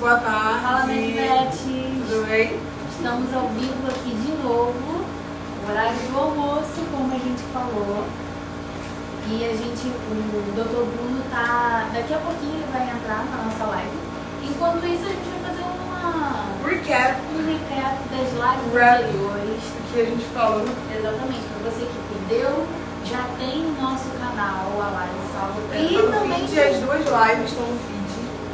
Boa tarde. Fala, Menivete. Tudo bem? Estamos ao vivo aqui de novo, horário do almoço, como a gente falou. E o Dr. Bruno daqui a pouquinho ele vai entrar na nossa live. Enquanto isso, a gente vai fazer um recap das lives anteriores. Que a gente falou. Exatamente, para você que perdeu, já tem no nosso canal a live salva. E também as duas lives estão no feed.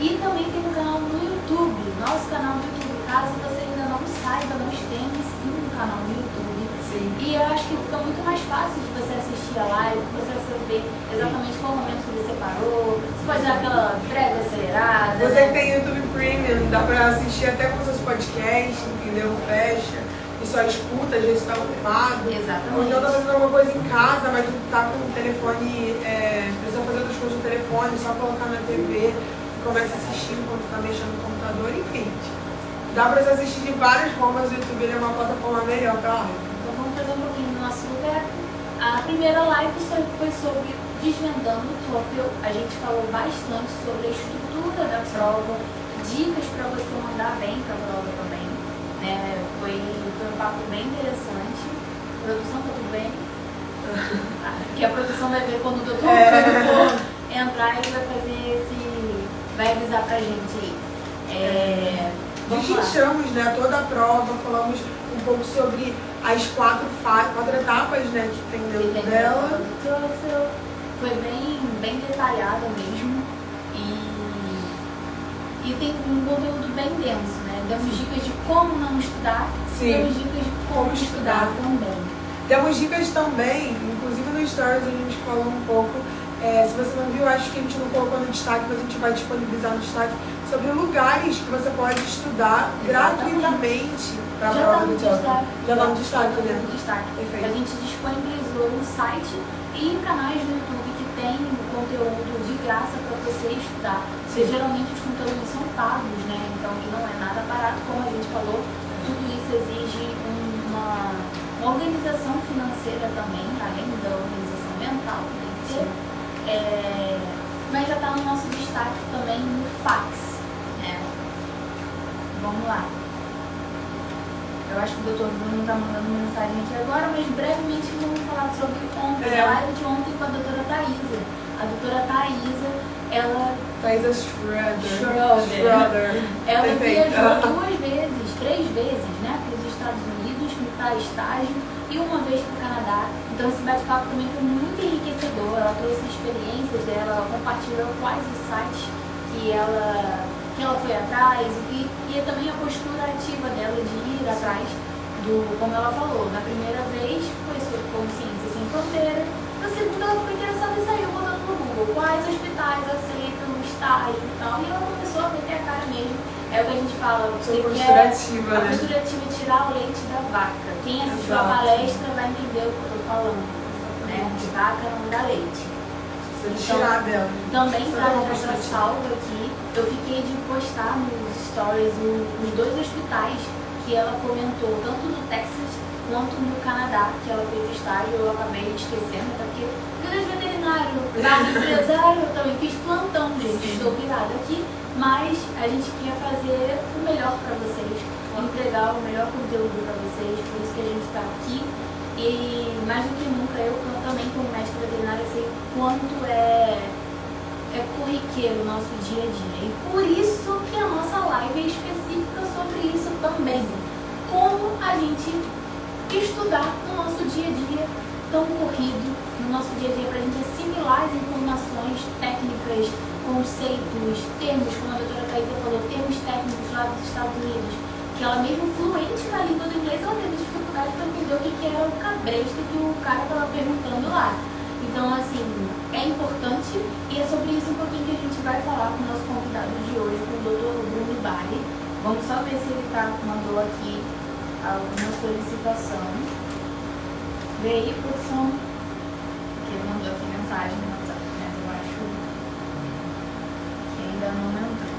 E também tem um canal no YouTube, nosso canal no YouTube. Caso você ainda não saiba, nós temos sim um canal no YouTube. Sim. E eu acho que fica muito mais fácil de você assistir a live, você vai saber exatamente qual momento que você parou. Você pode dar aquela breve acelerada. Você que tem YouTube Premium, dá pra assistir até com seus podcasts, entendeu? Fecha. E só escuta, às vezes tá ocupado. Exatamente. Ou então tá fazendo alguma coisa em casa, mas não tá com o telefone, precisa fazer outras coisas no telefone, só colocar na TV. Começa a assistir enquanto está mexendo no computador, enfim. Dá para você assistir de várias formas, o YouTube é uma plataforma melhor para live. Então vamos fazer um pouquinho do nosso lugar. A primeira live foi sobre desvendando o TOEFL. A gente falou bastante sobre a estrutura da prova, dicas para você mandar bem para a prova também. Né? Foi um papo bem interessante. Produção, tá tudo bem? Que a produção vai ver quando o doutor for entrar, ele vai fazer vai avisar pra gente aí. Destrinchamos, né, toda a prova, falamos um pouco sobre as quatro etapas, né, que tem dentro dela. Foi bem detalhada mesmo e tem um conteúdo bem denso, né? Demos dicas de como não estudar. Sim. Demos dicas de como estudar também. Demos dicas também, inclusive no Stories a gente falou um pouco. Se você não viu, acho que a gente não colocou no destaque, mas a gente vai disponibilizar no destaque sobre lugares que você pode estudar gratuitamente para a prova do TOEFL. Já dá no destaque, né? Perfeito. A gente disponibilizou um site e canais do YouTube que tem conteúdo de graça para você estudar. Geralmente os conteúdos são pagos, né? Então não é nada barato, como a gente falou. Tudo isso exige uma organização financeira também, além da organização mental, tem que ter. Mas já está no nosso destaque também no fax. Vamos lá. Eu acho que o Dr. Bruno está mandando mensagem aqui agora, mas brevemente vamos falar sobre ontem, a live de ontem com a doutora Thaisa. A doutora Thaisa, ela... Thaisa Schroeder. Ela viajou três vezes, né, para os Estados Unidos, para estágio, e uma vez para o Canadá. Então esse bate-papo também foi muito enriquecedor. Ela trouxe experiências dela, ela compartilhou quais os sites que ela foi atrás e também a postura ativa dela de ir atrás como ela falou, na primeira vez foi sobre Consciência Sem Fronteira, na segunda ela ficou interessada e saiu botando no Google quais hospitais aceitam estágio e tal, e ela começou a meter a cara mesmo. É o que a gente fala, você postura ativa, a postura ativa é tirar o leite da vaca. Quem assistiu a palestra vai entender o que eu tô falando, né? De vaca não dá leite. Tirar dela. Também para salva aqui, eu fiquei de postar nos stories os dois hospitais que ela comentou, tanto no Texas quanto no Canadá, que ela fez estágio. Eu acabei esquecendo, até porque grande veterinário, empresário, eu também fiz plantão, gente, estou virada aqui, mas a gente queria fazer o melhor para vocês, entregar o melhor conteúdo para vocês, por isso que a gente está aqui. E mais do que nunca, eu também como médica veterinária sei quanto é corriqueiro o nosso dia a dia. E por isso que a nossa live é específica sobre isso também. Como a gente estudar no nosso dia a dia tão corrido, no nosso dia a dia, para a gente assimilar as informações técnicas, conceitos, termos, como a doutora Thaisa falou, termos técnicos lá dos Estados Unidos, que ela mesmo fluente na língua do inglês, ela teve dificuldade para entender o que era o cabresto que o cara estava perguntando lá. Então, assim, é importante e é sobre isso um pouquinho que a gente vai falar com o nosso convidado de hoje, com o Dr. Bruno Bari. Vamos só ver se ele mandou aqui alguma solicitação. Vê aí, produção, que ele mandou aqui mensagem no WhatsApp, mas eu acho que ainda não entrou.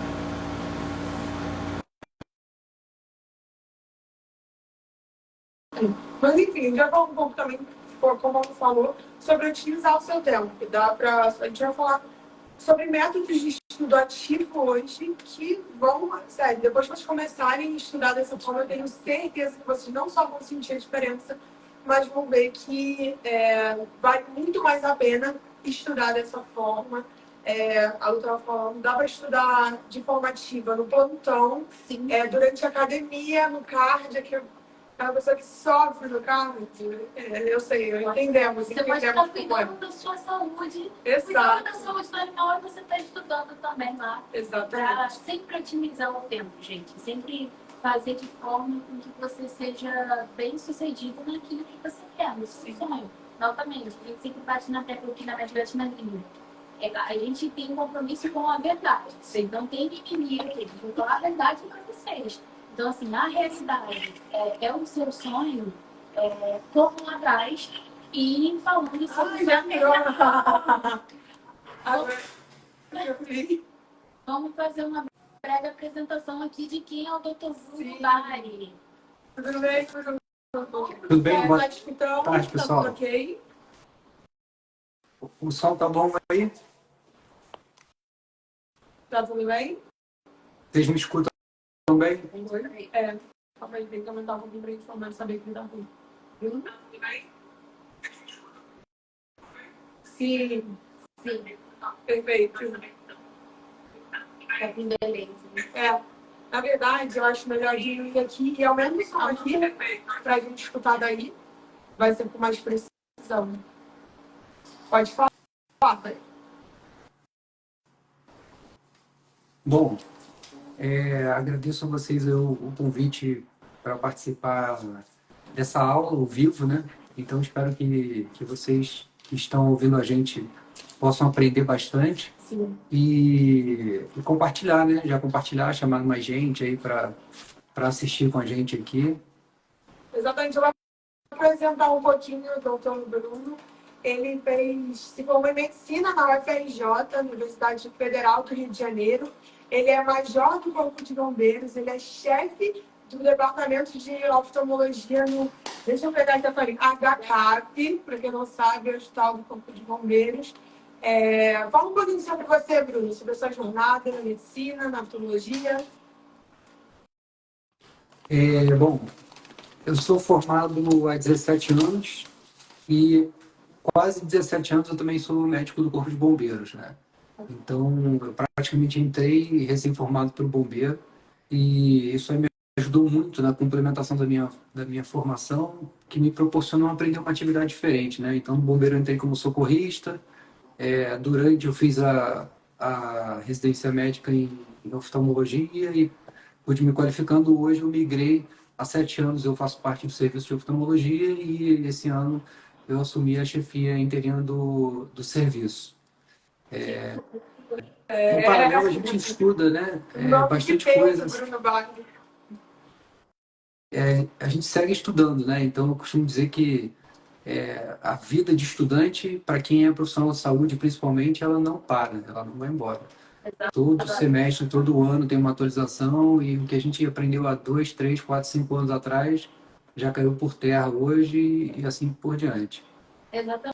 Mas enfim, já falou um pouco também, como ela falou, sobre utilizar o seu tempo. A gente vai falar sobre métodos de estudo ativo hoje que vão, sério, depois que vocês começarem a estudar dessa forma, eu tenho certeza que vocês não só vão sentir a diferença, mas vão ver que vale muito mais a pena estudar dessa forma. A outra forma, dá para estudar de forma ativa no plantão, durante a academia, no cardio, que aquela pessoa que sofre no cardio, eu sei, entendemos. Você pode estar cuidando da sua saúde, Exato. Cuidando da saúde do animal, você está estudando também lá. Exatamente. Para sempre otimizar o tempo, gente. Sempre fazer de forma com que você seja bem sucedido naquilo que você quer, no seu sonho. Novamente, a gente sempre bate na tecla aqui na Medvet na linha. A gente tem um compromisso com a verdade. Sim. Não tem mimimi aqui. A gente vai falar a verdade para vocês. Então, assim, na realidade, é o seu sonho, corram atrás e falando sobre Vamos fazer uma breve apresentação aqui de quem é o Dr. Bruno Bari. Tudo bem? Tudo bem? Boa Então, tarde, pessoal. tá ok? O som tá bom aí? Tá tudo bem? Vocês me escutam bem? Calma aí, tem que aumentar um pouquinho pra gente saber que tá ruim. Tudo bem? Sim. Perfeito. Beleza. Na verdade, eu acho melhor de ir aqui e aumenta o som aqui pra gente escutar daí. Vai ser com mais precisão. Pode falar. Bom, agradeço a vocês o convite para participar dessa aula ao vivo, né? Então, espero que vocês que estão ouvindo a gente possam aprender bastante. Sim. E compartilhar, né? Já compartilhar, chamar mais gente aí para assistir com a gente aqui. Exatamente, eu vou apresentar um pouquinho o Dr. Bruno. Ele se formou em medicina na UFRJ, Universidade Federal do Rio de Janeiro. Ele é major do Corpo de Bombeiros, ele é chefe do departamento de oftalmologia no, deixa eu pegar aqui a farinha, HCAP, para quem não sabe, é o Hospital do Corpo de Bombeiros. Fala um pouquinho sobre você, Bruno, sobre a sua jornada na medicina, na oftalmologia. Bom, eu sou formado há 17 anos e quase 17 anos eu também sou médico do Corpo de Bombeiros, né? Então, eu praticamente entrei recém-formado pelo bombeiro e isso aí me ajudou muito na complementação da minha formação, que me proporcionou aprender uma atividade diferente, né? Então, no bombeiro eu entrei como socorrista, durante eu fiz a residência médica em oftalmologia e pude me qualificando. Hoje eu migrei, há 7 anos eu faço parte do serviço de oftalmologia e esse ano eu assumi a chefia interina do serviço. Em paralelo, a gente estuda, né? Bastante coisa. A gente segue estudando, né? Então, eu costumo dizer que a vida de estudante, para quem é profissional de saúde, principalmente, ela não para, ela não vai embora. Todo semestre, todo ano tem uma atualização e o que a gente aprendeu há 2, 3, 4, 5 anos atrás já caiu por terra hoje e assim por diante. Exatamente.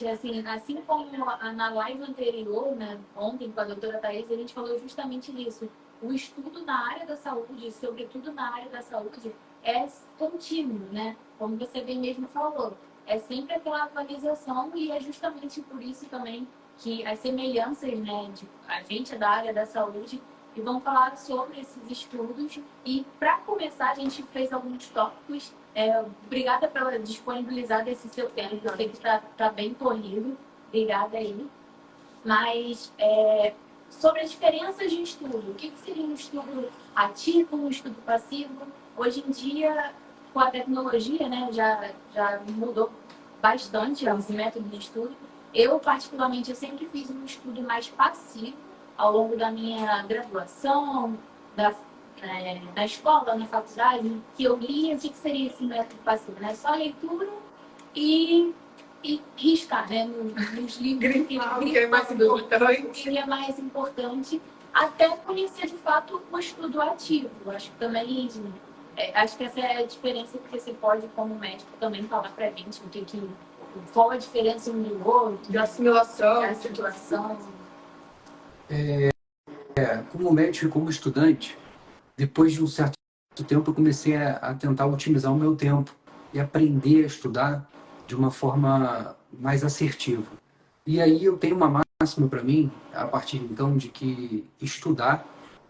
Assim como na live anterior, né, ontem com a doutora Thaís, a gente falou justamente nisso. O estudo na área da saúde, sobretudo na área da saúde, é contínuo, né? Como você bem mesmo falou. É sempre aquela atualização e é justamente por isso também que as semelhanças, né, a gente é da área da saúde e vamos falar sobre esses estudos. E para começar, a gente fez alguns tópicos. Obrigada pela disponibilizar esse seu tempo. Eu sei que está bem corrido. Obrigada aí. Mas sobre as diferenças de estudo. O que seria um estudo ativo, um estudo passivo? Hoje em dia, com a tecnologia, né, já mudou bastante esse método de estudo. Eu, particularmente, eu sempre fiz um estudo mais passivo ao longo da minha graduação, na escola, na faculdade, que eu lia. O que seria esse método passivo? Né? Só leitura e riscar, né? Nos livros que é mais importante. Que é mais importante, até conhecer de fato o estudo ativo. Acho que também acho que essa é a diferença que você pode, como médico, também falar pra gente qual a diferença um do outro, de assimilação, da situação. Como médico e como estudante, depois de um certo tempo, eu comecei a tentar otimizar o meu tempo e aprender a estudar de uma forma mais assertiva. E aí eu tenho uma máxima para mim, a partir então, de que estudar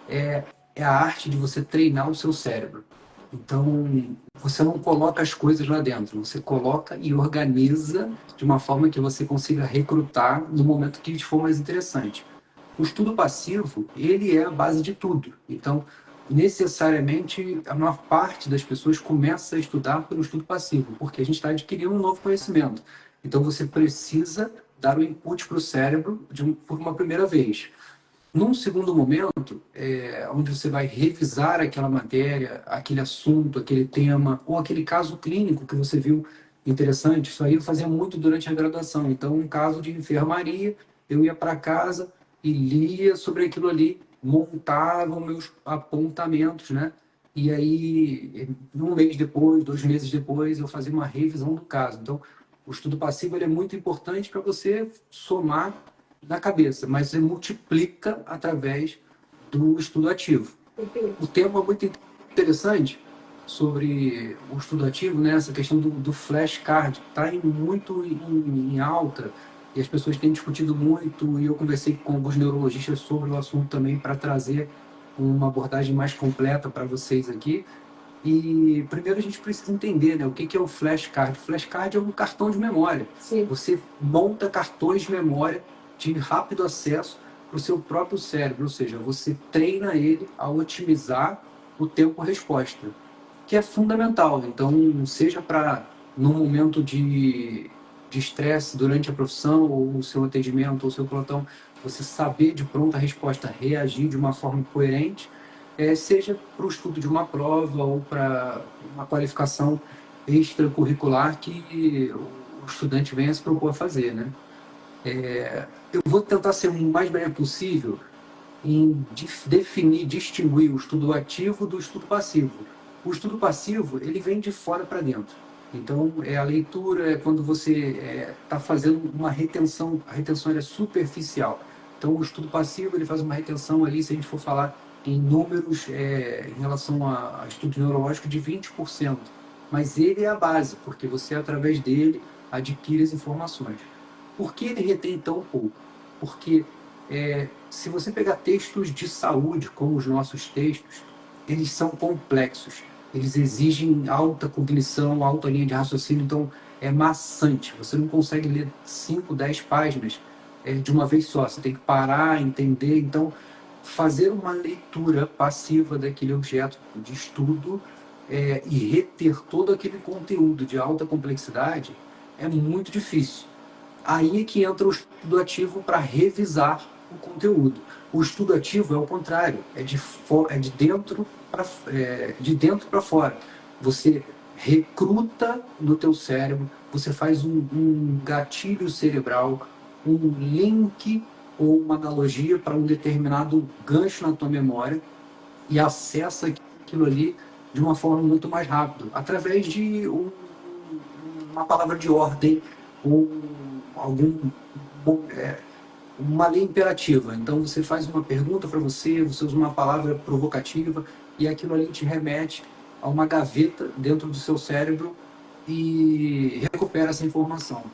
é, é a arte de você treinar o seu cérebro. Então, você não coloca as coisas lá dentro, você coloca e organiza de uma forma que você consiga recrutar no momento que for mais interessante. O estudo passivo, ele é a base de tudo. Então, necessariamente, a maior parte das pessoas começa a estudar pelo estudo passivo, porque a gente está adquirindo um novo conhecimento. Então, você precisa dar o input para o cérebro por uma primeira vez. Num segundo momento, onde você vai revisar aquela matéria, aquele assunto, aquele tema, ou aquele caso clínico que você viu interessante, isso aí eu fazia muito durante a graduação. Então, um caso de enfermaria, eu ia para casa e lia sobre aquilo ali, montava meus apontamentos, né? E aí, um mês depois, 2 meses depois, eu fazia uma revisão do caso. Então, o estudo passivo ele é muito importante para você somar na cabeça, mas você multiplica através do estudo ativo. O tema é muito interessante sobre o estudo ativo, né? Essa questão do flashcard, está muito em alta e as pessoas têm discutido muito e eu conversei com alguns neurologistas sobre o assunto também para trazer uma abordagem mais completa para vocês aqui. E primeiro a gente precisa entender, né, o que é o flashcard. O flashcard é um cartão de memória. Sim. Você monta cartões de memória de rápido acesso para o seu próprio cérebro, ou seja, você treina ele a otimizar o tempo-resposta, que é fundamental. Então, seja para num momento de estresse durante a profissão, ou o seu atendimento, ou o seu plantão, você saber de pronta resposta reagir de uma forma coerente, seja para o estudo de uma prova ou para uma qualificação extracurricular que o estudante venha se propor a fazer, né? Eu vou tentar ser o mais breve possível em definir, distinguir o estudo ativo do estudo passivo. O estudo passivo, ele vem de fora para dentro. Então, a leitura é quando você está fazendo uma retenção, a retenção é superficial. Então, o estudo passivo, ele faz uma retenção ali, se a gente for falar em números em relação a estudos neurológicos, de 20%. Mas ele é a base, porque você, através dele, adquire as informações. Por que ele retém tão pouco? Porque se você pegar textos de saúde, como os nossos textos, eles são complexos. Eles exigem alta cognição, alta linha de raciocínio, então é maçante. Você não consegue ler 5, 10 páginas de uma vez só. Você tem que parar, entender. Então, fazer uma leitura passiva daquele objeto de estudo e reter todo aquele conteúdo de alta complexidade é muito difícil. Aí é que entra o estudo ativo para revisar o conteúdo. O estudo ativo é o contrário, é de dentro para fora. Você recruta no teu cérebro, você faz um gatilho cerebral, um link ou uma analogia para um determinado gancho na tua memória e acessa aquilo ali de uma forma muito mais rápida, através de uma palavra de ordem ou uma lei imperativa. Então você faz uma pergunta para você usa uma palavra provocativa e aquilo ali te remete a uma gaveta dentro do seu cérebro e recupera essa informação.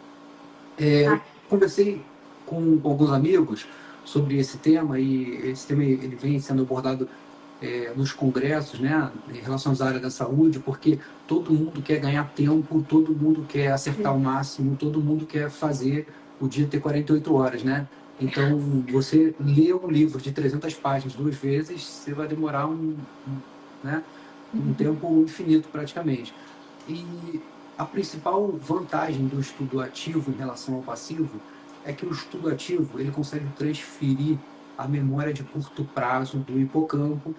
Eu conversei com alguns amigos sobre esse tema e esse tema ele vem sendo abordado nos congressos, né, em relação à área da saúde, porque todo mundo quer ganhar tempo, todo mundo quer acertar o máximo, todo mundo quer fazer o dia ter 48 horas, né? Então, você lê um livro de 300 páginas 2 vezes, você vai demorar né, um tempo infinito praticamente. E a principal vantagem do estudo ativo em relação ao passivo é que o estudo ativo ele consegue transferir a memória de curto prazo do hipocampo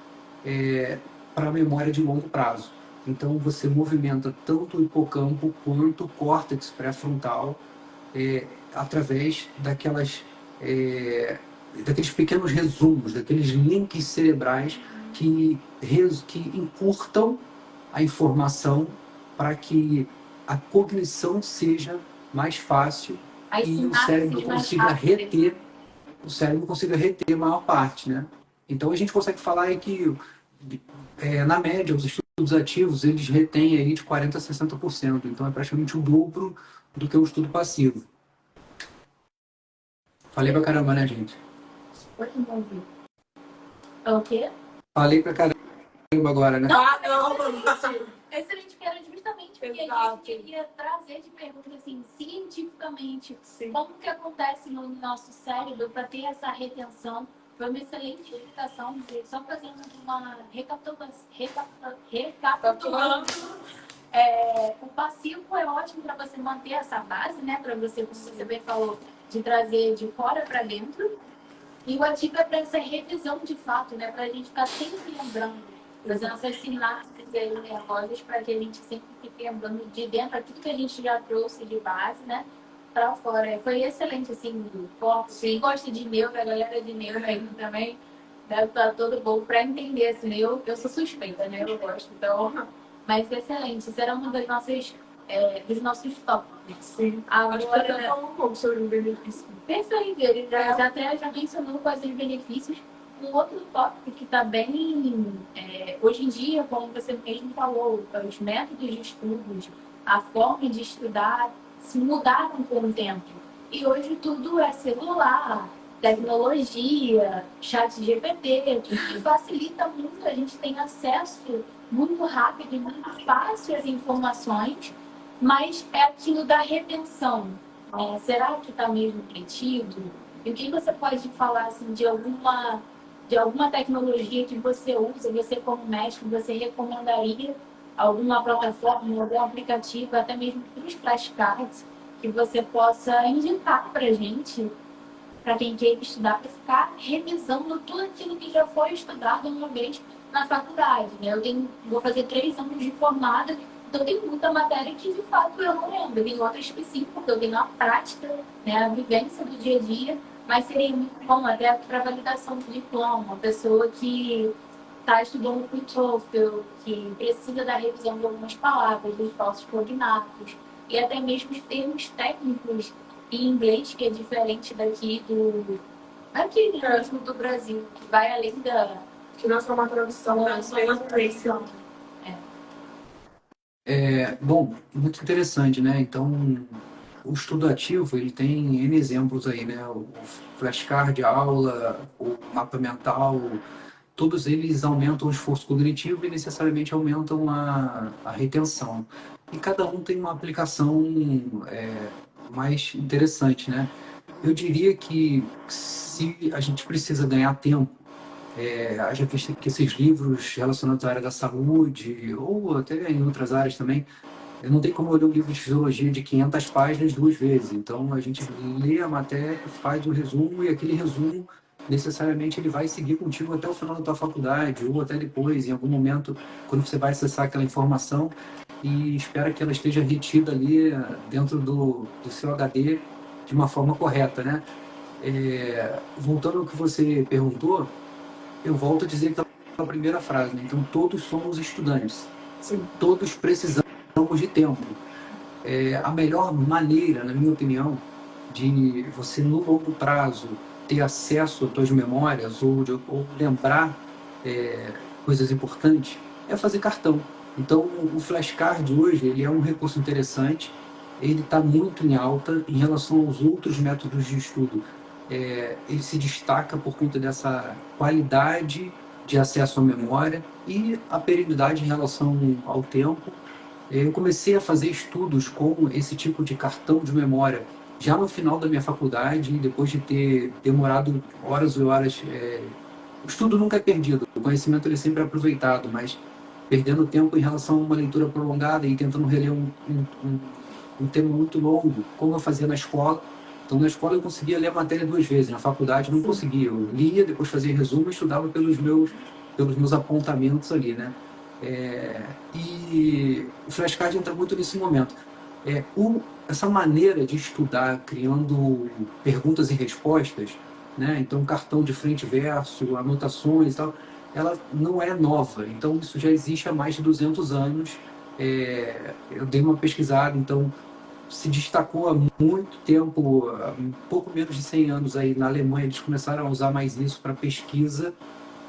para a memória de longo prazo. Então você movimenta tanto o hipocampo quanto o córtex pré-frontal através daqueles pequenos resumos, daqueles links cerebrais que encurtam a informação para que a cognição seja mais fácil e o cérebro consiga reter o cérebro consiga reter a maior parte, né? Então a gente consegue falar aí que, na média, os estudos ativos, eles retêm aí de 40% a 60%. Então é praticamente o dobro do que o estudo passivo. Falei pra caramba, né, gente? Oi, não ouvi. É o quê? Falei pra caramba agora, né? Excelente, que era justamente porque Exato. a gente queria trazer de pergunta assim, cientificamente, Sim. como que acontece no nosso cérebro para ter essa retenção. Foi uma excelente explicação, só fazendo uma recapitulando. O passivo é ótimo para você manter essa base, né? Para você, como você bem falou, de trazer de fora para dentro. E o ativo é para essa revisão de fato, né? Para a gente ficar sempre lembrando, fazendo essas sinapses aí nervosas para que a gente sempre fique lembrando de dentro aquilo que a gente já trouxe de base, né? Para fora. Foi excelente, assim, quem gosta de neuro, a galera de neuro aí também deve estar todo bom para entender, assim, eu sou suspeita, né? Eu gosto, então... Mas excelente, será uma das nossas, dos nossos tópicos. Sim. Agora, Acho que até falar um pouco sobre o benefício. perfeito, ele já mencionou quais os benefícios. Um outro tópico que está bem, hoje em dia, como você mesmo falou, os métodos de estudos, a forma de estudar se mudaram com o tempo. E hoje tudo é celular, tecnologia, chat GPT, que facilita muito, a gente tem acesso muito rápido e muito fácil às informações, mas é aquilo da retenção. Será que está mesmo retido? E o que você pode falar assim, de alguma tecnologia que você usa, você como médico, você recomendaria alguma plataforma, algum aplicativo, até mesmo para os flashcards, que você possa indicar para a gente, para quem quer estudar, para ficar revisando tudo aquilo que já foi estudado uma vez na faculdade, né? Vou fazer 3 anos de formada, então tem muita matéria que de fato eu não lembro. Tem outras que sim, porque eu tenho a prática, né, a vivência do dia a dia, mas seria muito bom até para validação do diploma, uma pessoa que está estudando para o TOEFL, que precisa da revisão de algumas palavras, dos falsos cognatos, e até mesmo os termos técnicos em inglês, que é diferente daqui mesmo do Brasil, que vai além da... Que não é só uma tradução, Não né? é só uma tradução. Bom, muito interessante, né? Então, o estudo ativo, ele tem N exemplos aí, né? O flashcard, a aula, o mapa mental, todos eles aumentam o esforço cognitivo e necessariamente aumentam a retenção. E cada um tem uma aplicação mais interessante, né? Eu diria que se a gente precisa ganhar tempo, haja visto que esses livros relacionados à área da saúde, ou até em outras áreas também, não tem como eu ler um livro de fisiologia de 500 páginas 2 vezes. Então, a gente lê a matéria, faz o resumo, e aquele resumo, necessariamente, ele vai seguir contigo até o final da tua faculdade, ou até depois, em algum momento, quando você vai acessar aquela informação, e espera que ela esteja retida ali dentro do seu HD de uma forma correta, né? Voltando ao que você perguntou, eu volto a dizer aquela primeira frase, né? Então, todos somos estudantes. Sim. Todos precisamos de tempo. A melhor maneira, na minha opinião, de você, no longo prazo, ter acesso às suas memórias ou lembrar coisas importantes, é fazer cartão. Então, o flashcard hoje, ele é um recurso interessante, ele está muito em alta em relação aos outros métodos de estudo. Ele se destaca por conta dessa qualidade de acesso à memória e a perenidade em relação ao tempo. Eu comecei a fazer estudos com esse tipo de cartão de memória já no final da minha faculdade, depois de ter demorado horas e horas. O estudo nunca é perdido, o conhecimento ele sempre é aproveitado, mas perdendo tempo em relação a uma leitura prolongada e tentando reler um tema muito longo, como eu fazia na escola. Então, na escola eu conseguia ler a matéria 2 vezes, na faculdade eu não conseguia. Eu lia, depois fazia resumo e estudava pelos meus apontamentos ali, né? E o flashcard entra muito nesse momento. Essa maneira de estudar, criando perguntas e respostas, né? Então, cartão de frente e verso, anotações e tal, ela não é nova. Então, isso já existe há mais de 200 anos. Eu dei uma pesquisada, então, se destacou há muito tempo, há um pouco menos de 100 anos aí na Alemanha, eles começaram a usar mais isso para pesquisa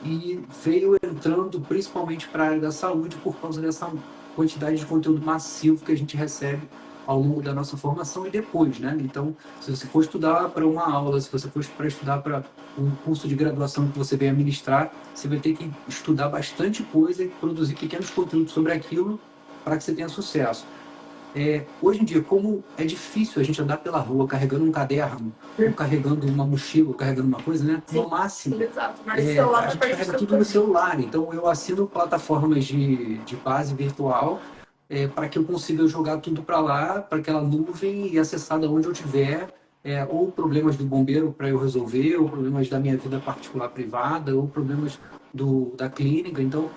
e veio entrando principalmente para a área da saúde por causa dessa quantidade de conteúdo massivo que a gente recebe ao longo da nossa formação e depois, né? Então, se você for estudar para uma aula, se você for para estudar para um curso de graduação que você venha ministrar, você vai ter que estudar bastante coisa e produzir pequenos conteúdos sobre aquilo para que você tenha sucesso. Hoje em dia, como é difícil a gente andar pela rua carregando um caderno, ou carregando uma mochila, ou carregando uma coisa, né? Sim, no máximo, exato. Mas o celular a vai gente para carrega tudo no celular. Então, eu assino plataformas de base virtual para que eu consiga jogar tudo para lá, para aquela nuvem e acessar da onde eu tiver, ou problemas do bombeiro para eu resolver, ou problemas da minha vida particular privada, ou problemas da clínica. Então,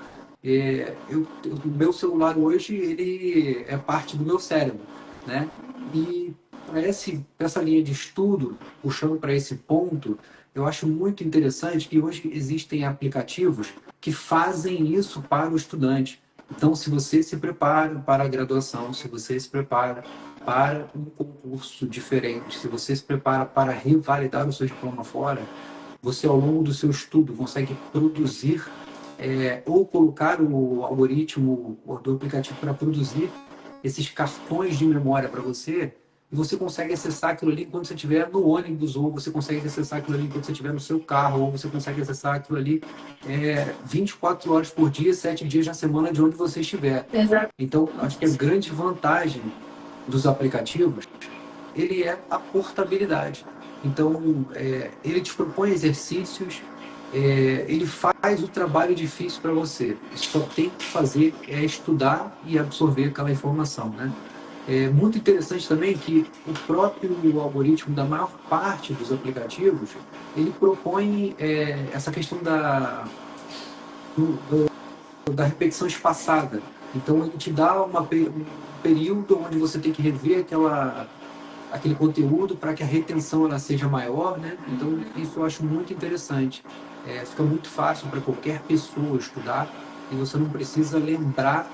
o meu celular hoje ele é parte do meu cérebro, né? E para essa linha de estudo, puxando para esse ponto, eu acho muito interessante que hoje existem aplicativos que fazem isso para o estudante. Então, se você se prepara para a graduação, se você se prepara para um concurso diferente, se você se prepara para revalidar o seu diploma fora, você ao longo do seu estudo consegue produzir ou colocar o algoritmo do aplicativo para produzir esses cartões de memória para você, e você consegue acessar aquilo ali quando você estiver no ônibus, ou você consegue acessar aquilo ali quando você estiver no seu carro, ou você consegue acessar aquilo ali 24 horas por dia, 7 dias na semana, de onde você estiver. Exato. Então, acho que a grande vantagem dos aplicativos, ele é a portabilidade. Então, ele te propõe exercícios, ele faz o trabalho difícil para você. Só tem que fazer estudar e absorver aquela informação, né? É muito interessante também que o próprio algoritmo da maior parte dos aplicativos, ele propõe essa questão da repetição espaçada. Então, ele te dá um período onde você tem que rever aquele conteúdo para que a retenção ela seja maior, né? Então, isso eu acho muito interessante. Fica muito fácil para qualquer pessoa estudar e você não precisa lembrar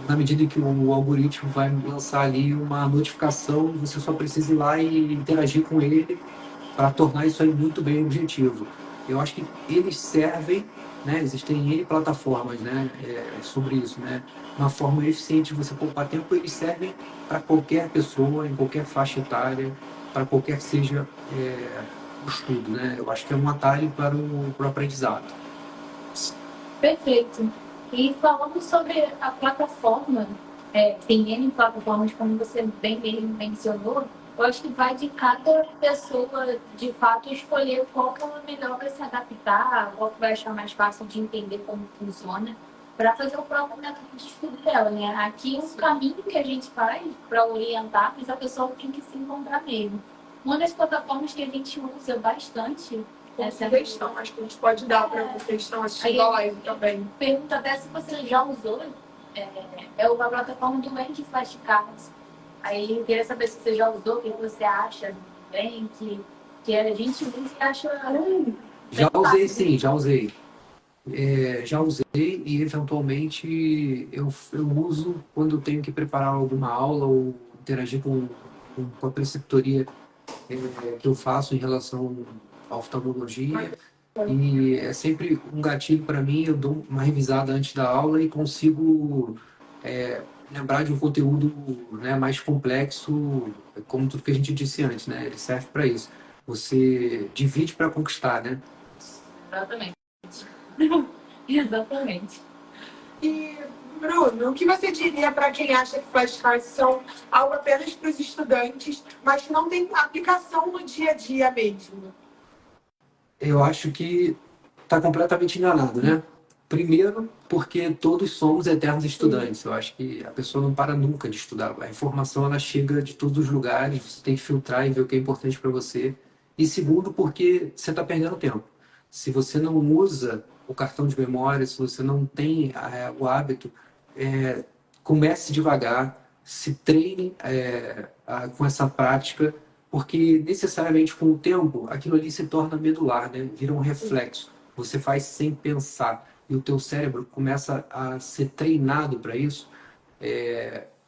na medida em que o algoritmo vai lançar ali uma notificação, você só precisa ir lá e interagir com ele para tornar isso aí muito bem objetivo. Eu acho que eles servem, né? Existem N plataformas, né? Sobre isso, né? Uma forma eficiente de você poupar tempo, eles servem para qualquer pessoa, em qualquer faixa etária, para qualquer que seja o estudo, né? Eu acho que é um atalho para o aprendizado. Perfeito. E falando sobre a plataforma, tem N plataformas, como você bem mencionou, eu acho que vai de cada pessoa, de fato, escolher qual que é a melhor para se adaptar, qual que vai achar mais fácil de entender como funciona, para fazer o próprio método de estudo dela, né? Aqui é um caminho que a gente faz para orientar, mas a pessoa tem que se encontrar mesmo. Uma das plataformas que a gente usa bastante Essa questão, acho que a gente pode dar para vocês que estão assistindo a live também. Pergunta até se você já usou, uma plataforma do Bank Flashcards. Aí eu queria saber se você já usou, o que você acha do Bank, que a gente usa e acha... Já usei sim, já usei. Já usei e eventualmente eu uso quando eu tenho que preparar alguma aula ou interagir com a preceptoria que eu faço em relação à oftalmologia. E é sempre um gatilho para mim, eu dou uma revisada antes da aula e consigo lembrar de um conteúdo, né, mais complexo, como tudo que a gente disse antes, né? Ele serve para isso. Você divide para conquistar, né? Exatamente. Exatamente. E, Bruno, o que você diria para quem acha que flashcards são algo apenas para os estudantes, mas que não tem aplicação no dia a dia mesmo? Eu acho que está completamente enganado, né? Primeiro, porque todos somos eternos estudantes. Eu acho que a pessoa não para nunca de estudar. A informação ela chega de todos os lugares, você tem que filtrar e ver o que é importante para você. E segundo, porque você está perdendo tempo. Se você não usa o cartão de memória, se você não tem o hábito, comece devagar, se treine com essa prática, porque necessariamente com o tempo aquilo ali se torna medular, né? Vira um reflexo. Você faz sem pensar e o teu cérebro começa a ser treinado para isso.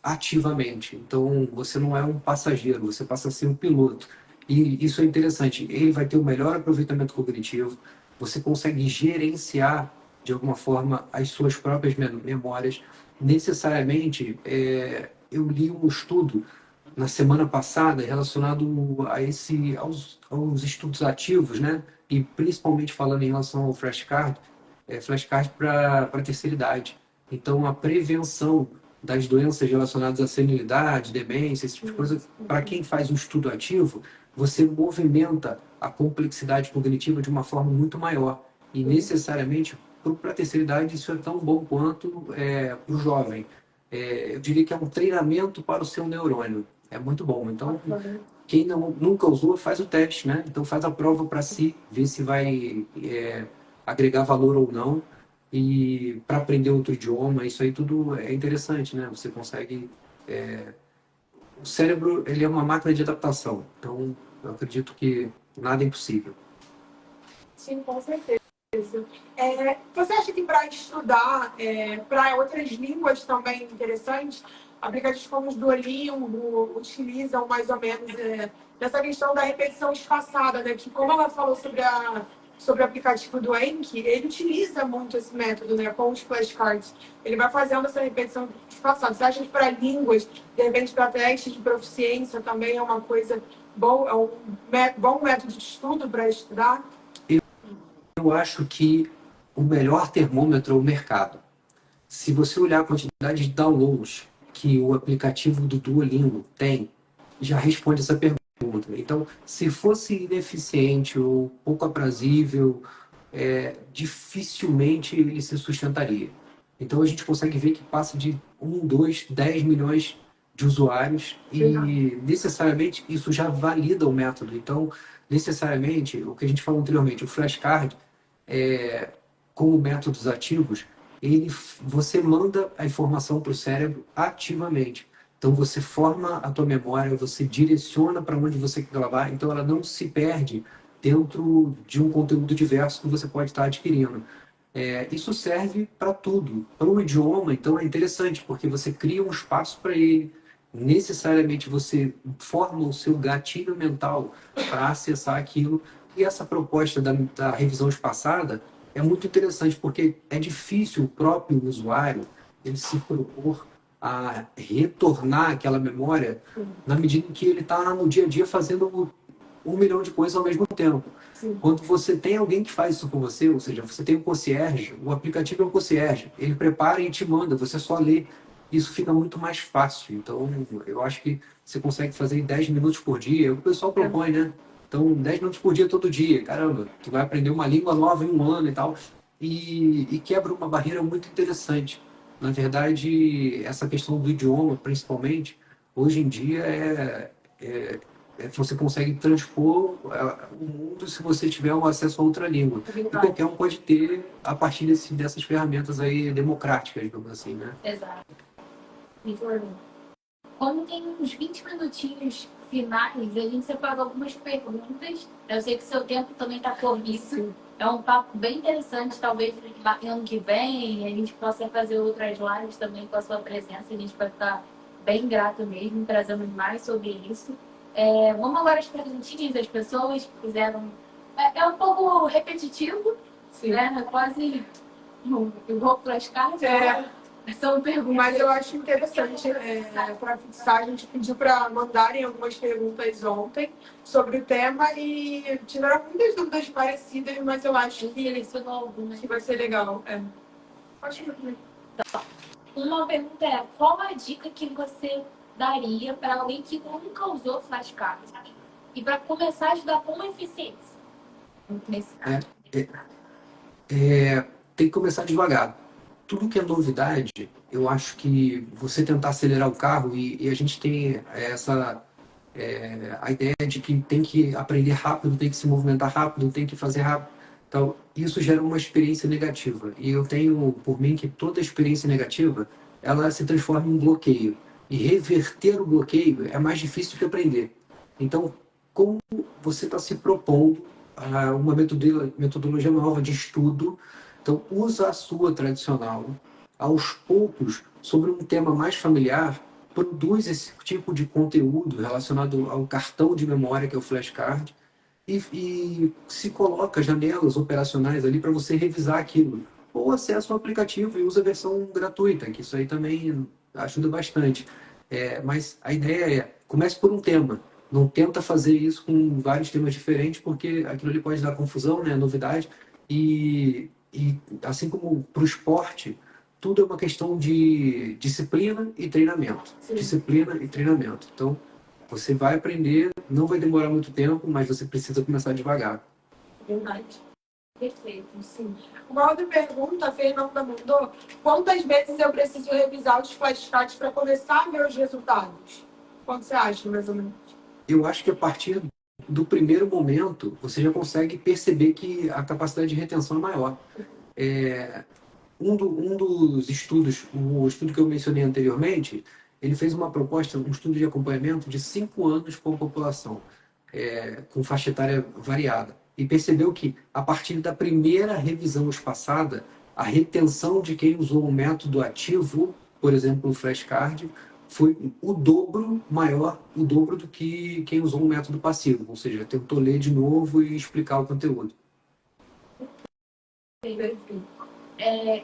ativamente. Então, você não é um passageiro, você passa a ser um piloto. E isso é interessante. Ele vai ter o melhor aproveitamento cognitivo, você consegue gerenciar, de alguma forma, as suas próprias memórias. Necessariamente, eu li um estudo na semana passada relacionado aos estudos ativos, né? E principalmente falando em relação ao flashcard, flashcard para a terceira idade. Então, a prevenção das doenças relacionadas à senilidade, demência, esse tipo de coisa, para quem faz um estudo ativo, você movimenta a complexidade cognitiva de uma forma muito maior. E necessariamente, para a terceira idade, isso é tão bom quanto para o jovem. Eu diria que é um treinamento para o seu neurônio. É muito bom. Então, quem nunca usou, faz o teste, né? Então, faz a prova para si, ver se vai agregar valor ou não. E para aprender outro idioma, isso aí tudo é interessante, né? Você consegue... O cérebro, ele é uma máquina de adaptação. Então, eu acredito que nada é impossível. Sim, com certeza. Você acha que para estudar, para outras línguas também é interessante, aplicativos como os Duolingo utilizam mais ou menos essa questão da repetição espaçada, né? Que como ela falou sobre o aplicativo do Enki, ele utiliza muito esse método, né? Com os flashcards. Ele vai fazendo essa repetição espaçada. Você acha que para línguas, de repente para testes de proficiência também é uma coisa boa, é um bom método de estudo para estudar? Eu acho que o melhor termômetro é o mercado. Se você olhar a quantidade de downloads que o aplicativo do Duolingo tem, já responde essa pergunta. Então, se fosse ineficiente ou pouco aprazível, dificilmente ele se sustentaria. Então, a gente consegue ver que passa de 1, 2, 10 milhões de usuários e necessariamente isso já valida o método. Então, necessariamente, o que a gente falou anteriormente, o flashcard, como métodos ativos, você manda a informação para o cérebro ativamente. Então você forma a tua memória, você direciona para onde você quer levar, então ela não se perde dentro de um conteúdo diverso que você pode estar adquirindo. Isso serve para tudo. Para um idioma, então é interessante, porque você cria um espaço para ele. Necessariamente você forma o seu gatilho mental para acessar aquilo. E essa proposta da revisão espaçada é muito interessante, porque é difícil o próprio usuário ele se propor a retornar aquela memória na medida em que ele está no dia a dia fazendo 1 milhão de coisas ao mesmo tempo. Sim. Quando você tem alguém que faz isso com você, ou seja, você tem um concierge, o aplicativo é um concierge, ele prepara e te manda, você só lê. Isso fica muito mais fácil. Então, eu acho que você consegue fazer em 10 minutos por dia, é o que o pessoal propõe, né? Então, 10 minutos por dia, todo dia. Caramba, tu vai aprender uma língua nova em 1 ano e tal. E quebra uma barreira muito interessante. Na verdade, essa questão do idioma, principalmente, hoje em dia você consegue transpor o mundo se você tiver um acesso a outra língua. E qualquer um pode ter a partir dessas ferramentas aí democráticas, digamos assim, né? Exato. Como tem uns 20 minutinhos finais, a gente separou algumas perguntas. Eu sei que o seu tempo também está corrido. É um papo bem interessante, talvez ano que vem a gente possa fazer outras lives também com a sua presença. A gente vai ficar bem grato mesmo, trazendo mais sobre isso. Vamos agora às perguntinhas das pessoas que fizeram. É um pouco repetitivo, Sim. né? É quase eu vou flashcard. São perguntas. Mas eu acho interessante, para fixar, a gente pediu para mandarem algumas perguntas ontem sobre o tema e tiveram muitas dúvidas parecidas, mas eu acho que vai ser legal. Acho que... Uma pergunta é, qual a dica que você daria para alguém que nunca usou flashcards e para começar a estudar com eficiência? Tem que começar devagar. Tudo que é novidade, eu acho que você tentar acelerar o carro e a gente tem a ideia de que tem que aprender rápido, tem que se movimentar rápido, tem que fazer rápido. Então, isso gera uma experiência negativa. E eu tenho por mim que toda experiência negativa, ela se transforma em um bloqueio. E reverter o bloqueio é mais difícil que aprender. Então, como você está se propondo a uma metodologia nova de estudo, então usa a sua tradicional, aos poucos, sobre um tema mais familiar, produz esse tipo de conteúdo relacionado ao cartão de memória, que é o flashcard, e se coloca janelas operacionais ali para você revisar aquilo. Ou acessa o aplicativo e usa a versão gratuita, que isso aí também ajuda bastante. Mas a ideia é, comece por um tema. Não tenta fazer isso com vários temas diferentes, porque aquilo ali pode dar confusão, né? Novidade. E assim como para o esporte, tudo é uma questão de disciplina e treinamento. Sim. Disciplina e treinamento. Então, você vai aprender, não vai demorar muito tempo, mas você precisa começar devagar. Verdade. Perfeito, sim. Uma outra pergunta, a Fernanda mandou: quantas vezes eu preciso revisar os flashcards para começar a ver os resultados? Quanto você acha, mais ou menos? Eu acho que a partir do primeiro momento, você já consegue perceber que a capacidade de retenção é maior. Um dos estudos, o estudo que eu mencionei anteriormente, ele fez uma proposta, um estudo de acompanhamento de 5 anos com a população, com faixa etária variada. E percebeu que, a partir da primeira revisão espaçada, a retenção de quem usou um método ativo, por exemplo, o flashcard, foi o dobro maior, o dobro do que quem usou um método passivo, ou seja, tentou ler de novo e explicar o conteúdo.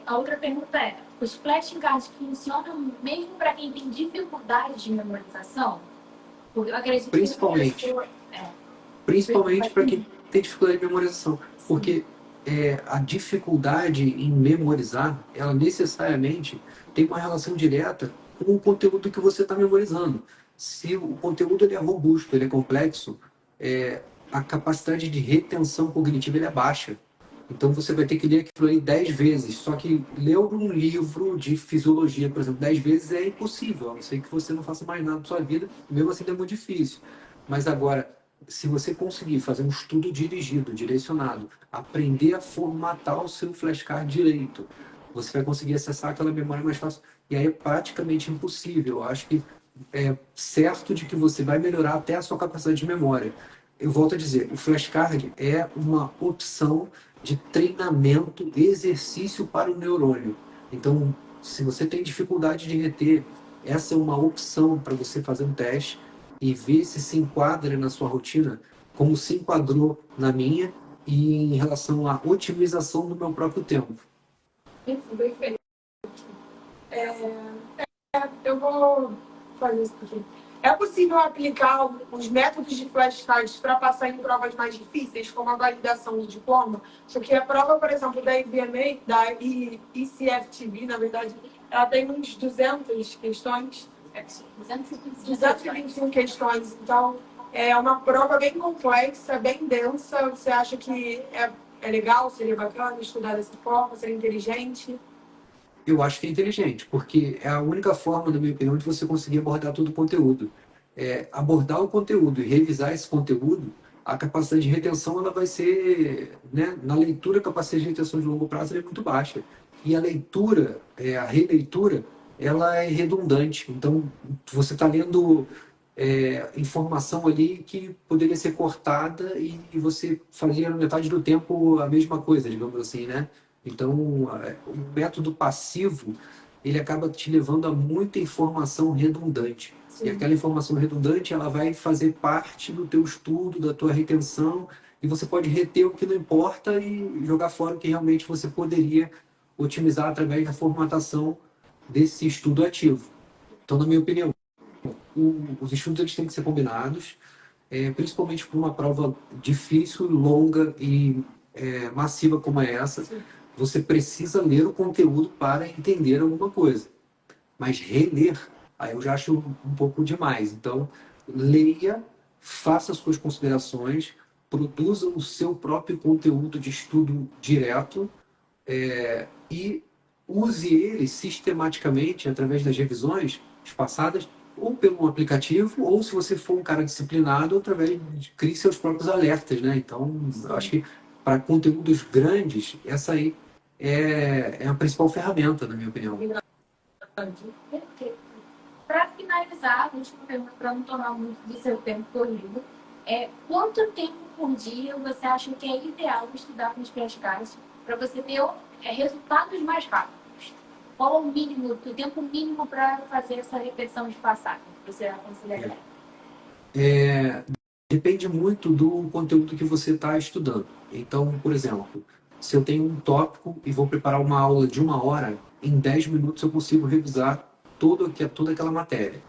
A outra pergunta é: os flashcards funcionam mesmo para quem tem dificuldade de memorização? Porque eu acredito Principalmente. Principalmente para quem tem dificuldade de memorização. Porque a dificuldade em memorizar, ela necessariamente tem uma relação direta com o conteúdo que você está memorizando. Se o conteúdo ele é robusto, ele é complexo, a capacidade de retenção cognitiva ele é baixa. Então você vai ter que ler aquilo aí 10 vezes. Só que ler um livro de fisiologia, por exemplo, 10 vezes é impossível. A não ser que você não faça mais nada da sua vida, mesmo assim é muito difícil. Mas agora, se você conseguir fazer um estudo dirigido, direcionado, aprender a formatar o seu flashcard direito, você vai conseguir acessar aquela memória mais fácil. E aí é praticamente impossível. Eu acho que é certo de que você vai melhorar até a sua capacidade de memória. Eu volto a dizer, o flashcard é uma opção de treinamento, exercício para o neurônio. Então, se você tem dificuldade de reter, essa é uma opção para você fazer um teste e ver se enquadra na sua rotina, como se enquadrou na minha e em relação à otimização do meu próprio tempo. Perfeito. Eu vou fazer isso aqui. É possível aplicar os métodos de flashcards para passar em provas mais difíceis, como a validação do diploma? Porque a prova, por exemplo, da IBMA, da ICFTB, na verdade, ela tem uns 200 questões. 221 questões. Então, é uma prova bem complexa, bem densa. Você acha que é legal, seria bacana estudar dessa forma, ser inteligente? Eu acho que é inteligente, porque é a única forma, na minha opinião, de você conseguir abordar todo o conteúdo. Abordar o conteúdo e revisar esse conteúdo, a capacidade de retenção ela vai ser, né, na leitura, a capacidade de retenção de longo prazo ela é muito baixa. E a leitura, a releitura, ela é redundante. Então, você está lendo informação ali que poderia ser cortada e você fazia na metade do tempo a mesma coisa, digamos assim, né? Então, o método passivo, ele acaba te levando a muita informação redundante. Sim. E aquela informação redundante, ela vai fazer parte do teu estudo, da tua retenção, e você pode reter o que não importa e jogar fora o que realmente você poderia otimizar através da formatação desse estudo ativo. Então, na minha opinião, os estudos eles têm que ser combinados, principalmente para uma prova difícil, longa e massiva como é essa. Sim. Você precisa ler o conteúdo para entender alguma coisa. Mas reler, aí eu já acho um pouco demais. Então, leia, faça suas considerações, produza o seu próprio conteúdo de estudo direto e use ele sistematicamente através das revisões espaçadas, ou pelo aplicativo, ou se você for um cara disciplinado, através de crie seus próprios alertas, né? Então, eu acho que para conteúdos grandes, essa aí é a principal ferramenta, na minha opinião. Perfeito. Para finalizar, a última pergunta, para não tomar muito do seu tempo corrido, quanto tempo por dia você acha que é ideal estudar com os flashcards para você ter resultados mais rápidos? qual é o tempo mínimo para fazer essa repetição espaçada? Você aconselha? Depende muito do conteúdo que você está estudando. Então, por exemplo, se eu tenho um tópico e vou preparar uma aula de 1 hora, em 10 minutos eu consigo revisar toda aquela matéria.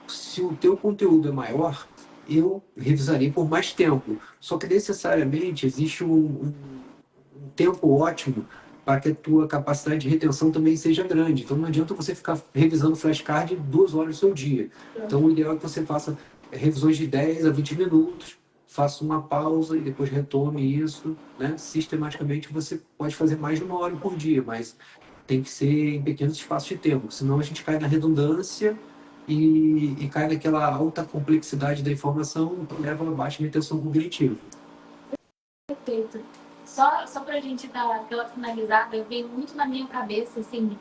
Se o teu conteúdo é maior, eu revisarei por mais tempo. Só que necessariamente existe um tempo ótimo para que a tua capacidade de retenção também seja grande. Então não adianta você ficar revisando flashcard 2 horas do seu dia. Então o ideal é que você faça revisões de 10 a 20 minutos, faça uma pausa e depois retome isso, né? Sistematicamente você pode fazer mais de 1 hora por dia, mas tem que ser em pequenos espaços de tempo, senão a gente cai na redundância e cai naquela alta complexidade da informação que leva a baixa retenção cognitiva. Perfeito. Só para a gente dar aquela finalizada, veio muito na minha cabeça assim,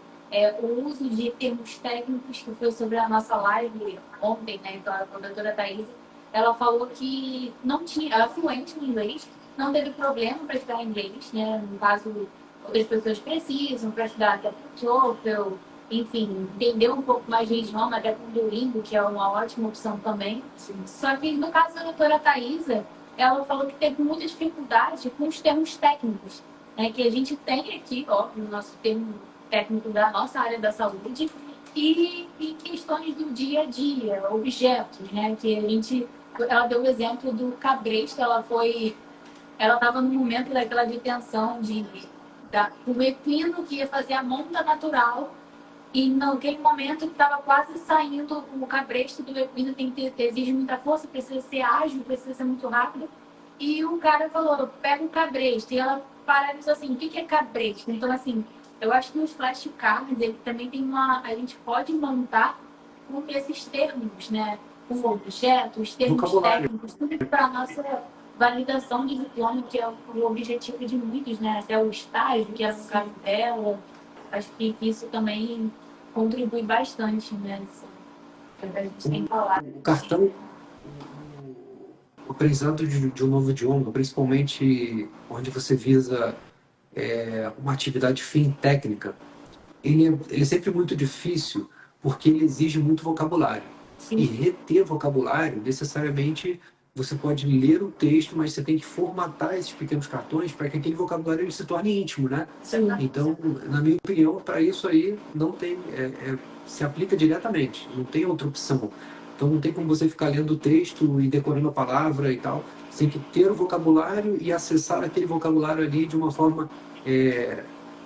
o uso de termos técnicos, que foi sobre a nossa live ontem, né? Então, a doutora Thaís, ela falou que não tinha, ela é fluente no inglês, não teve problema para estudar inglês, né? No caso, outras pessoas precisam para estudar até para o TOEFL, enfim, entender um pouco mais de idioma, até com o Duolingo, que é uma ótima opção também. Sim. Só que no caso da doutora Thaisa, ela falou que teve muita dificuldade com os termos técnicos, né, que a gente tem aqui, óbvio, o nosso termo técnico da nossa área da saúde, e questões do dia a dia, objetos, né, que a gente... Ela deu o exemplo do cabresto, ela estava no momento daquela de tensão do equino que ia fazer a monta natural, e naquele momento que estava quase saindo o cabresto do equino, exige muita força, precisa ser ágil, precisa ser muito rápido. E o cara falou, pega o cabresto. E ela paralisou assim, o que é cabresto? Então, assim, eu acho que os flashcards, ele também tem a gente pode montar com esses termos, né? Com objetos, termos técnicos, tudo para a nossa validação de diploma, que é o objetivo de muitos, né? Até o estágio, que é no caso dela. Acho que isso também contribui bastante, né? A gente tem falado. O cartão, o aprendizado de um novo idioma, principalmente onde você visa uma atividade fim técnica, ele é sempre muito difícil porque ele exige muito vocabulário. Sim. E reter vocabulário, necessariamente, você pode ler o texto, mas você tem que formatar esses pequenos cartões para que aquele vocabulário ele se torne íntimo, né? Sim. Então, na minha opinião, para isso aí não tem, se aplica diretamente, não tem outra opção. Então não tem como você ficar lendo o texto e decorando a palavra e tal. Você tem que ter o vocabulário e acessar aquele vocabulário ali de uma forma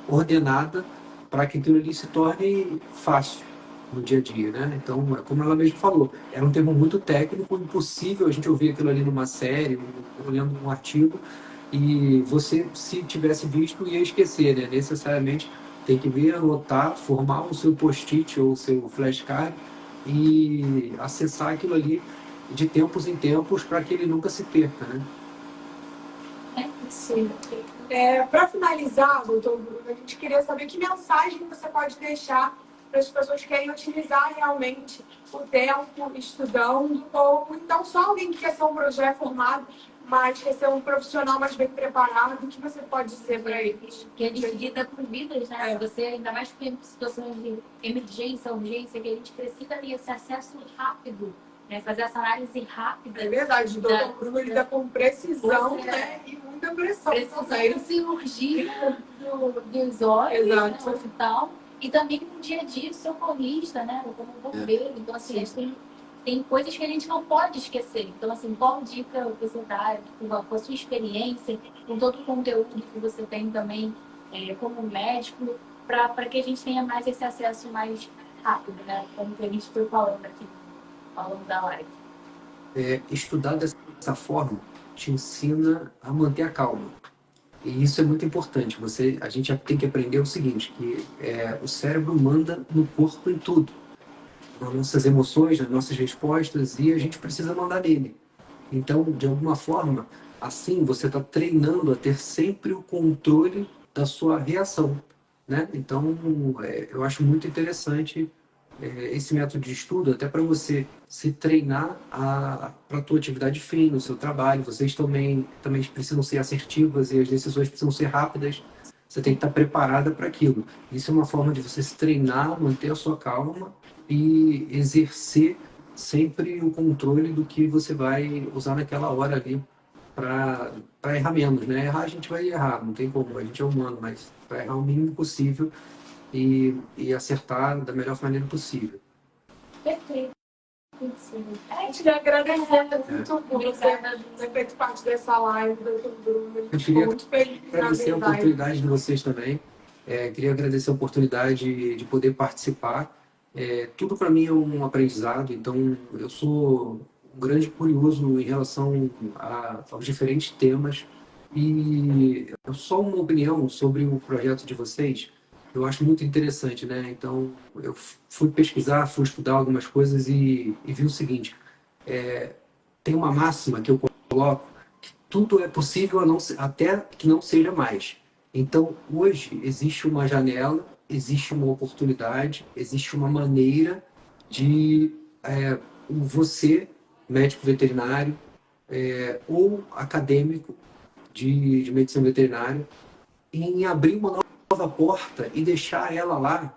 ordenada para que aquilo ali se torne fácil no dia a dia, né? Então, como ela mesma falou, era um termo muito técnico, impossível a gente ouvir aquilo ali numa série, olhando um artigo, e você, se tivesse visto, ia esquecer, né? Necessariamente tem que ver, anotar, formar o seu post-it ou o seu flashcard e acessar aquilo ali de tempos em tempos para que ele nunca se perca, né? Sim. Para finalizar, doutor Bruno, a gente queria saber que mensagem você pode deixar para as pessoas que querem utilizar realmente o tempo estudando, ou então só alguém que quer ser um projeto formado, mas quer ser um profissional mais bem preparado. O que você pode dizer para eles? Que a gente lida com vidas, né? Você, ainda mais em situações de emergência, urgência, que a gente precisa ter esse acesso rápido, né? Fazer essa análise rápida. É verdade, o doutor Bruno lida com precisão, né? E muita pressão. Precisão cirurgia dos olhos, né? No hospital. E também no dia a dia, socorrista, né? Como bombeiro. Então, assim, tem coisas que a gente não pode esquecer. Então, assim, qual dica você dá com a sua experiência, com todo o conteúdo que você tem também como médico, para que a gente tenha mais esse acesso mais rápido, né? Como a gente foi falando aqui ao longo da live. Estudar dessa forma te ensina a manter a calma. E isso é muito importante. A gente tem que aprender o seguinte, que o cérebro manda no corpo em tudo. Nas nossas emoções, nas nossas respostas, e a gente precisa mandar nele. Então, de alguma forma, assim, você está treinando a ter sempre o controle da sua reação, né? Então, eu acho muito interessante esse método de estudo, até para você se treinar para a tua atividade fim, no seu trabalho. Vocês também precisam ser assertivas e as decisões precisam ser rápidas. Você tem que estar preparada para aquilo. Isso é uma forma de você se treinar, manter a sua calma e exercer sempre o controle do que você vai usar naquela hora ali para errar menos, né? Errar a gente vai errar, não tem como, a gente é humano, mas para errar o mínimo possível e acertar da melhor maneira possível. Perfeito. A gente queria agradecer muito por você ter feito parte dessa live, doutor Bruno. A Eu gente ficou queria muito feliz, na agradecer a verdade. oportunidade de vocês também. Queria agradecer a oportunidade de poder participar. Tudo para mim é um aprendizado, então eu sou um grande curioso em relação aos diferentes temas. E só uma opinião sobre o projeto de vocês, eu acho muito interessante, né? Então eu fui pesquisar, fui estudar algumas coisas e vi o seguinte: tem uma máxima que eu coloco, que tudo é possível até que não seja mais. Então, hoje, existe uma janela, existe uma oportunidade, existe uma maneira de você, médico veterinário, ou acadêmico de medicina veterinária, em abrir uma nova porta e deixar ela lá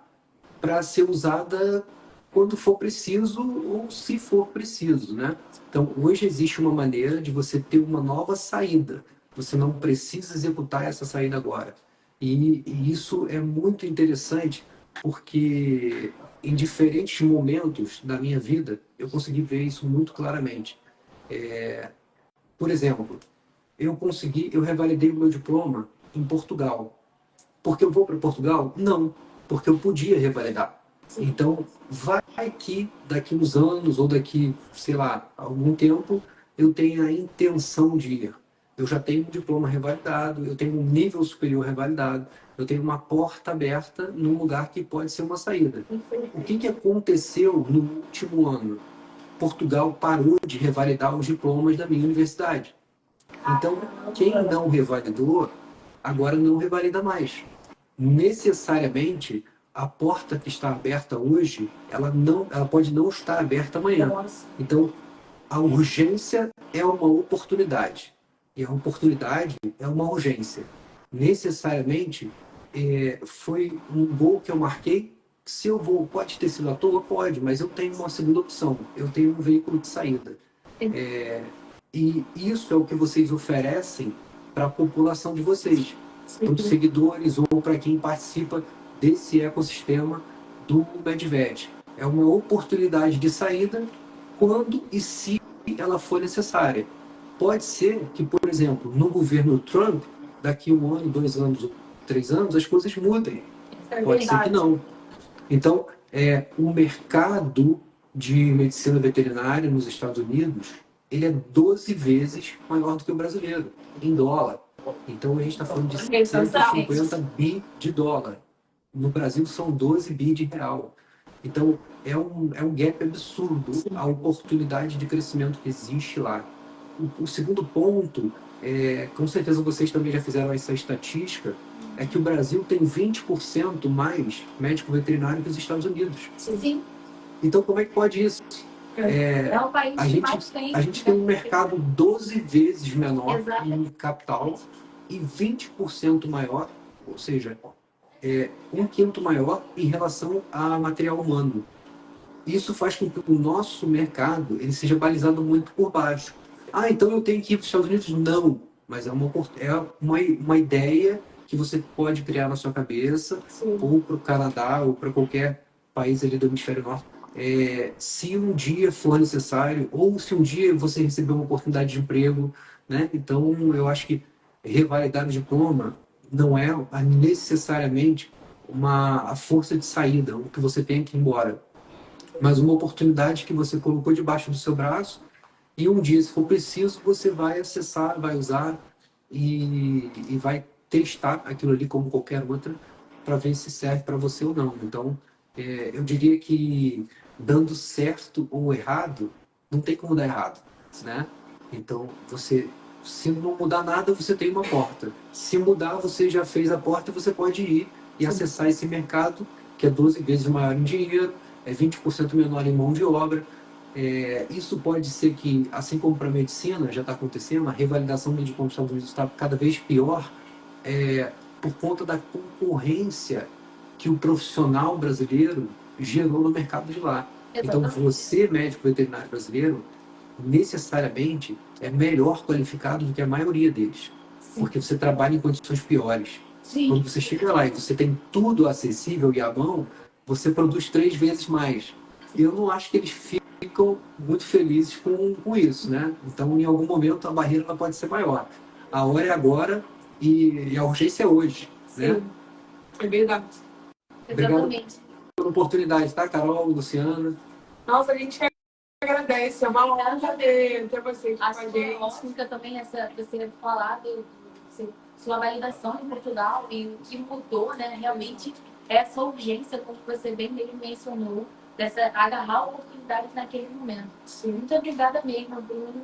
para ser usada quando for preciso ou se for preciso, né? Então, hoje existe uma maneira de você ter uma nova saída. Você não precisa executar essa saída agora. E isso é muito interessante porque em diferentes momentos da minha vida eu consegui ver isso muito claramente. Por exemplo, eu revalidei o meu diploma em Portugal. Porque eu vou para Portugal? Não, porque eu podia revalidar. Então, vai que daqui uns anos ou daqui, sei lá, algum tempo, eu tenha a intenção de ir. Eu já tenho um diploma revalidado, eu tenho um nível superior revalidado, eu tenho uma porta aberta num lugar que pode ser uma saída. O que aconteceu no último ano? Portugal parou de revalidar os diplomas da minha universidade. Então, quem não revalidou, agora não revalida mais. Necessariamente, a porta que está aberta hoje, ela pode não estar aberta amanhã. Então, a urgência é uma oportunidade. E a oportunidade é uma urgência. Necessariamente, foi um gol que eu marquei. Se eu vou, pode ter sido à toa? Pode, mas eu tenho uma segunda opção. Eu tenho um veículo de saída. E isso é o que vocês oferecem para a população de vocês, para os seguidores ou para quem participa desse ecossistema do Medvet. É uma oportunidade de saída quando e se ela for necessária. Pode ser que, por exemplo, no governo Trump, daqui 1 ano, 2 anos, 3 anos, as coisas mudem. Pode ser que não. Então, o mercado de medicina veterinária nos Estados Unidos, ele é 12 vezes maior do que o brasileiro, em dólar. Então, a gente está falando de 150 bi de dólar. No Brasil, são 12 bi de real. Então, é um gap absurdo a oportunidade de crescimento que existe lá. O segundo ponto, com certeza vocês também já fizeram essa estatística, é que o Brasil tem 20% mais médico veterinário que os Estados Unidos. Sim. Então, como é que pode isso? É um país que mais tem. A gente tem um mercado 12 vezes menor Exato. em capital e 20% maior, ou seja, 1/5 maior em relação a material humano. Isso faz com que o nosso mercado ele seja balizado muito por baixo. Ah, então eu tenho que ir para os Estados Unidos? Não, mas é uma ideia que você pode criar na sua cabeça, ou para o Canadá, ou para qualquer país ali do hemisfério norte. Se um dia for necessário, ou se um dia você receber uma oportunidade de emprego, né? Então, eu acho que revalidar o diploma não é necessariamente a força de saída, o que você tem que ir embora, mas uma oportunidade que você colocou debaixo do seu braço e um dia, se for preciso, você vai acessar, vai usar e vai testar aquilo ali como qualquer outra para ver se serve para você ou não. Então, eu diria que dando certo ou errado, não tem como dar errado, né? Então, se não mudar nada, você tem uma porta. Se mudar, você já fez a porta e você pode ir e acessar esse mercado, que é 12 vezes maior em dinheiro, é 20% menor em mão de obra. Isso pode ser que, assim como para a medicina já está acontecendo, a revalidação médica nos Estados Unidos está cada vez pior, por conta da concorrência que o profissional brasileiro gerou no mercado de lá. Então, Exatamente. você, médico veterinário brasileiro, necessariamente é melhor qualificado do que a maioria deles. Porque você trabalha em condições piores. Sim. Quando você chega lá e você tem tudo acessível e à mão, você produz 3 vezes mais. Eu não acho que eles ficam muito felizes com isso, né? Então, em algum momento, a barreira ela pode ser maior. A hora é agora e a urgência é hoje, né? Sim, é verdade. Obrigado Exatamente. pela oportunidade, tá, Carol, Luciana? Nossa, a gente agradece, é uma honra ter você aqui com a Acho gente. que também essa você falar sua validação em Portugal e o que mudou, né? Realmente essa urgência, como você bem mesmo mencionou, dessa agarrar oportunidades naquele momento. Sim. Muito obrigada mesmo, Bruno,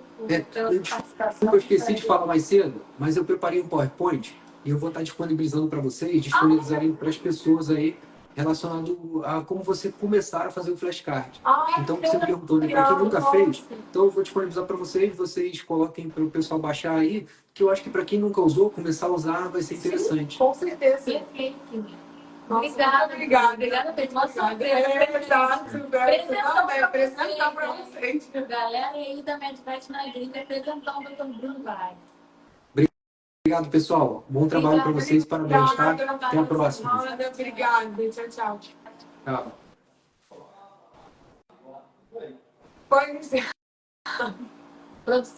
pela participação. Eu esqueci de falar mais cedo, mas eu preparei um PowerPoint e eu vou estar disponibilizando para vocês, disponibilizando para as pessoas aí relacionado a como você começar a fazer o flashcard. Então, você me perguntou, né, para quem nunca fez, então eu vou disponibilizar para vocês coloquem para o pessoal baixar aí, que eu acho que para quem nunca usou, começar a usar vai ser interessante. Com certeza. Perfeito. Nossa, Obrigada, obrigada. Obrigada mesmo. Uma surpresa. Exato, apresentar para vocês. vocês. Galera aí da Medvet na Gringa apresentando o Dr. Bruno Vaz. Obrigado, pessoal. Bom trabalho para vocês. Parabéns, tá? Até a próxima. Obrigada. Tchau, tchau. Tchau. Pode ser. Produção.